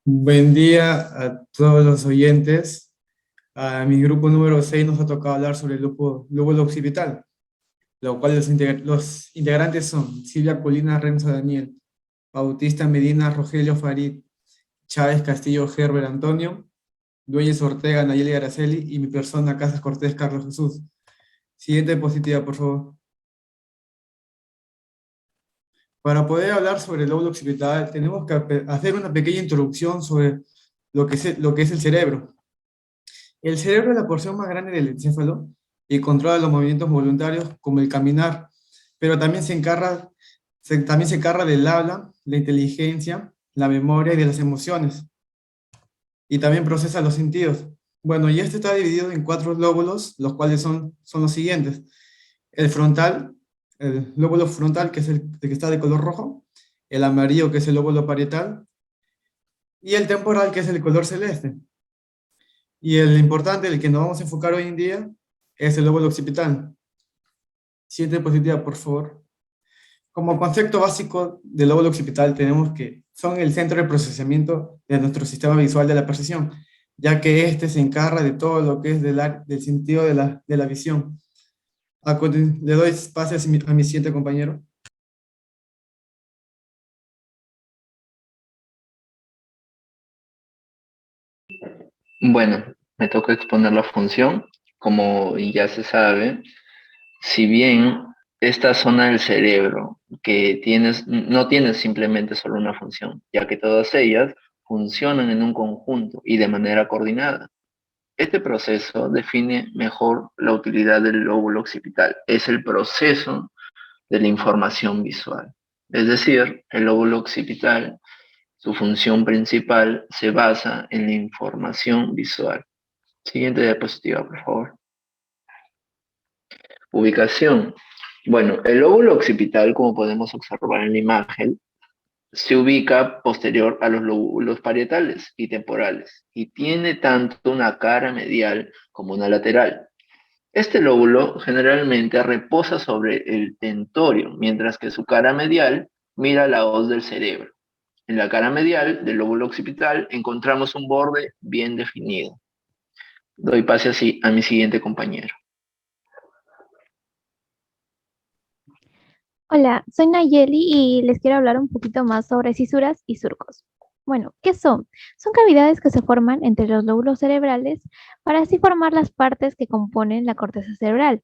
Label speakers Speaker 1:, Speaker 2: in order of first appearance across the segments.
Speaker 1: Buen día a todos los oyentes. A mi grupo número 6 nos ha tocado hablar sobre el lóbulo occipital, lo cual los integrantes son Silvia Colina Renzo Daniel, Bautista Medina Rogelio Farid, Chávez Castillo Herbert Antonio, Dueñez Ortega Nayeli Araceli y mi persona Casas Cortés Carlos Jesús. Siguiente diapositiva, por favor. Para poder hablar sobre el lóbulo occipital, tenemos que hacer una pequeña introducción sobre lo que es el cerebro. El cerebro es la porción más grande del encéfalo y controla los movimientos voluntarios como el caminar, pero también se encarga del habla, la inteligencia, la memoria y de las emociones, y también procesa los sentidos. Bueno, y este está dividido en cuatro lóbulos, los cuales son los siguientes. El frontal, el lóbulo frontal, que es el que está de color rojo, el amarillo, que es el lóbulo parietal, y el temporal, que es el color celeste. Y el importante, el que nos vamos a enfocar hoy en día, es el lóbulo occipital. Siguiente diapositiva, por favor. Como concepto básico del lóbulo occipital tenemos que son el centro de procesamiento de nuestro sistema visual de la percepción, ya que este se encarga de todo lo que es del sentido de la visión. Le doy espacio a mi siguiente compañero.
Speaker 2: Bueno, me toca exponer la función. Como ya se sabe, si bien esta zona del cerebro no tiene simplemente solo una función, ya que todas ellas funcionan en un conjunto y de manera coordinada. Este proceso define mejor la utilidad del lóbulo occipital. Es el proceso de la información visual. Es decir, el lóbulo occipital, su función principal se basa en la información visual. Siguiente diapositiva, por favor. Ubicación. Bueno, el lóbulo occipital, como podemos observar en la imagen, se ubica posterior a los lóbulos parietales y temporales y tiene tanto una cara medial como una lateral. Este lóbulo generalmente reposa sobre el tentorio, mientras que su cara medial mira la hoz del cerebro. En la cara medial del lóbulo occipital encontramos un borde bien definido. Doy pase así a mi siguiente compañero.
Speaker 3: Hola, soy Nayeli y les quiero hablar un poquito más sobre cisuras y surcos. Bueno, ¿qué son? Son cavidades que se forman entre los lóbulos cerebrales para así formar las partes que componen la corteza cerebral,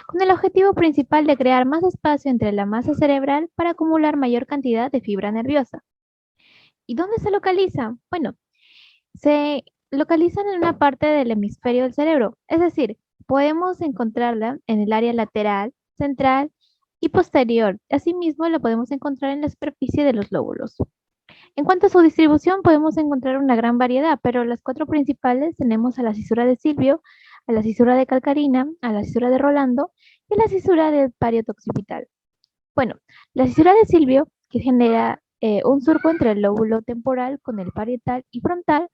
Speaker 3: con el objetivo principal de crear más espacio entre la masa cerebral para acumular mayor cantidad de fibra nerviosa. ¿Y dónde se localiza? Bueno, se localizan en una parte del hemisferio del cerebro, es decir, podemos encontrarla en el área lateral, central y posterior. Asimismo, la podemos encontrar en la superficie de los lóbulos. En cuanto a su distribución, podemos encontrar una gran variedad, pero las cuatro principales tenemos a la cisura de Silvio, a la cisura de Calcarina, a la cisura de Rolando y la cisura del parieto occipital. Bueno, la cisura de Silvio, que genera un surco entre el lóbulo temporal con el parietal y frontal,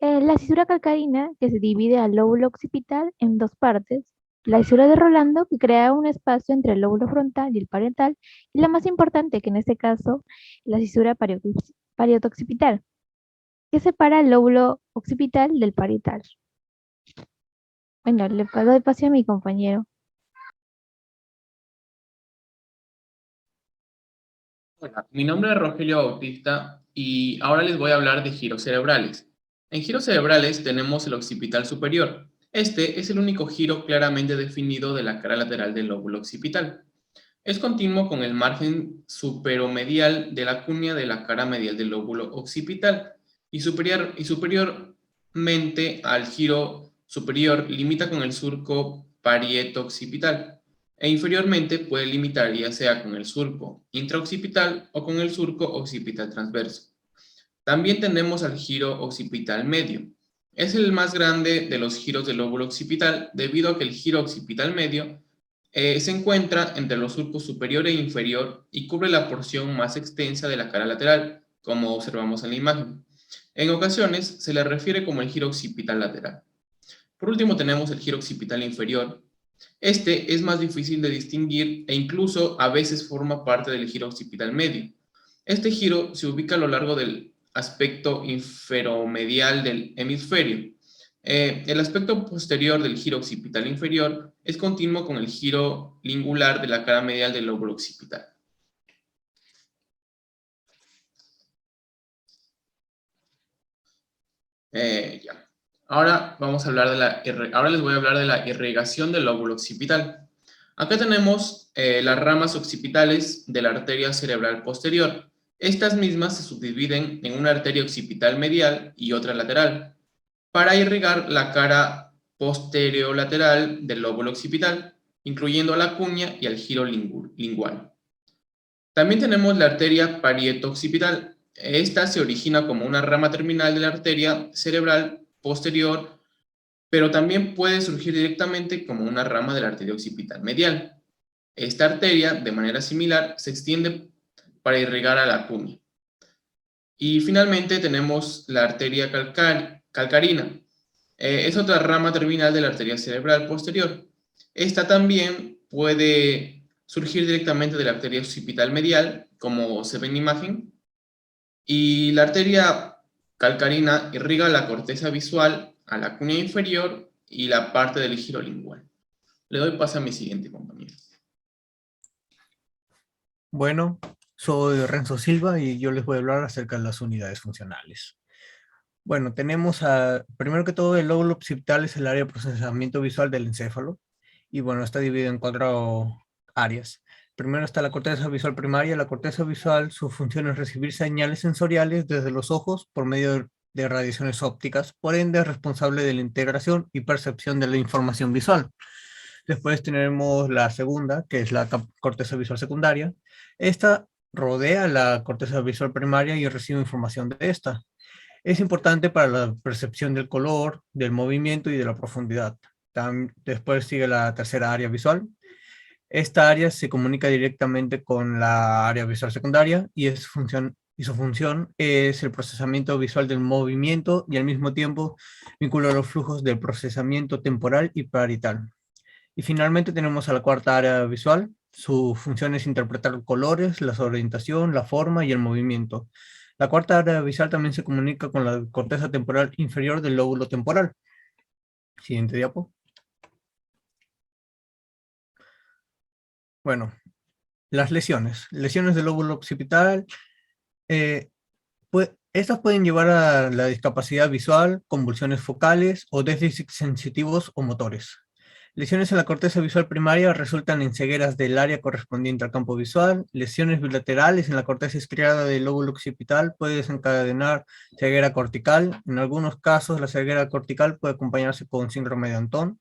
Speaker 3: la cisura calcarina, que se divide al lóbulo occipital en dos partes, la cisura de Rolando, que crea un espacio entre el lóbulo frontal y el parietal, y la más importante, que en este caso, la cisura parieto-occipital, que separa el lóbulo occipital del parietal. Bueno, le paso el paso a mi compañero.
Speaker 4: Hola, mi nombre es Rogelio Bautista y ahora les voy a hablar de giros cerebrales. En giros cerebrales tenemos el occipital superior. Este es el único giro claramente definido de la cara lateral del lóbulo occipital. Es continuo con el margen superomedial de la cúnea de la cara medial del lóbulo occipital y superiormente al giro superior limita con el surco parieto-occipital e inferiormente puede limitar ya sea con el surco intraoccipital o con el surco occipital transverso. También tenemos al giro occipital medio. Es el más grande de los giros del lóbulo occipital debido a que el giro occipital medio se encuentra entre los surcos superior e inferior y cubre la porción más extensa de la cara lateral, como observamos en la imagen. En ocasiones se le refiere como el giro occipital lateral. Por último tenemos el giro occipital inferior. Este es más difícil de distinguir e incluso a veces forma parte del giro occipital medio. Este giro se ubica a lo largo del aspecto inferomedial del hemisferio. El aspecto posterior del giro occipital inferior es continuo con el giro lingular de la cara medial del lóbulo occipital. Ya. Ahora vamos a hablar ahora les voy a hablar de la irrigación del lóbulo occipital. Acá tenemos las ramas occipitales de la arteria cerebral posterior. Estas mismas se subdividen en una arteria occipital medial y otra lateral, para irrigar la cara posterolateral del lóbulo occipital, incluyendo a la cuña y al giro lingual. También tenemos la arteria parieto-occipital. Esta se origina como una rama terminal de la arteria cerebral posterior, pero también puede surgir directamente como una rama de la arteria occipital medial. Esta arteria, de manera similar, se extiende para irrigar a la cuña. Y finalmente tenemos la arteria calcarina. Es otra rama terminal de la arteria cerebral posterior. Esta también puede surgir directamente de la arteria occipital medial, como se ve en la imagen. Y la arteria calcarina irriga la corteza visual a la cuña inferior y la parte del giro lingual. Le doy paso a mi siguiente compañero.
Speaker 5: Bueno, soy Renzo Silva y yo les voy a hablar acerca de las unidades funcionales. Bueno, tenemos primero que todo el lóbulo occipital es el área de procesamiento visual del encéfalo y bueno, está dividido en 4 áreas. Primero está la corteza visual primaria. La corteza visual, su función es recibir señales sensoriales desde los ojos por medio de radiaciones ópticas, por ende es responsable de la integración y percepción de la información visual. Después tenemos la segunda, que es la corteza visual secundaria. Esta rodea la corteza visual primaria y recibe información de esta. Es importante para la percepción del color, del movimiento y de la profundidad. Después sigue la tercera área visual. Esta área se comunica directamente con la área visual secundaria y su función es el procesamiento visual del movimiento y al mismo tiempo vincula los flujos del procesamiento temporal y parietal. Y finalmente tenemos a la cuarta área visual. Su función es interpretar colores, la orientación, la forma y el movimiento. La cuarta área visual también se comunica con la corteza temporal inferior del lóbulo temporal. Siguiente diapo. Bueno, las lesiones. Lesiones del lóbulo occipital. Estas pueden llevar a la discapacidad visual, convulsiones focales o déficits sensitivos o motores. Lesiones en la corteza visual primaria resultan en cegueras del área correspondiente al campo visual. Lesiones bilaterales en la corteza estriada del lóbulo occipital puede desencadenar ceguera cortical. En algunos casos, la ceguera cortical puede acompañarse con síndrome de Anton,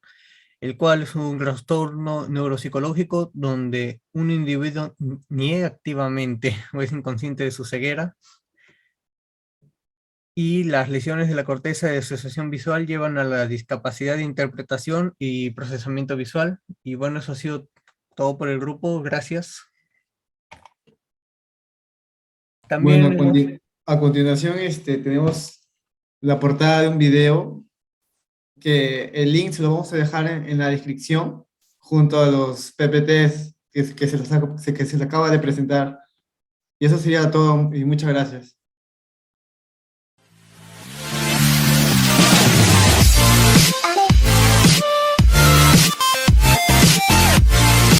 Speaker 5: el cual es un trastorno neuropsicológico donde un individuo niega activamente o es inconsciente de su ceguera. Y las lesiones de la corteza de asociación visual llevan a la discapacidad de interpretación y procesamiento visual. Y bueno, eso ha sido todo por el grupo. Gracias. También
Speaker 1: Bueno, a continuación tenemos la portada de un video que el link se lo vamos a dejar en la descripción junto a los PPTs que se les acaba de presentar. Y eso sería todo y muchas gracias.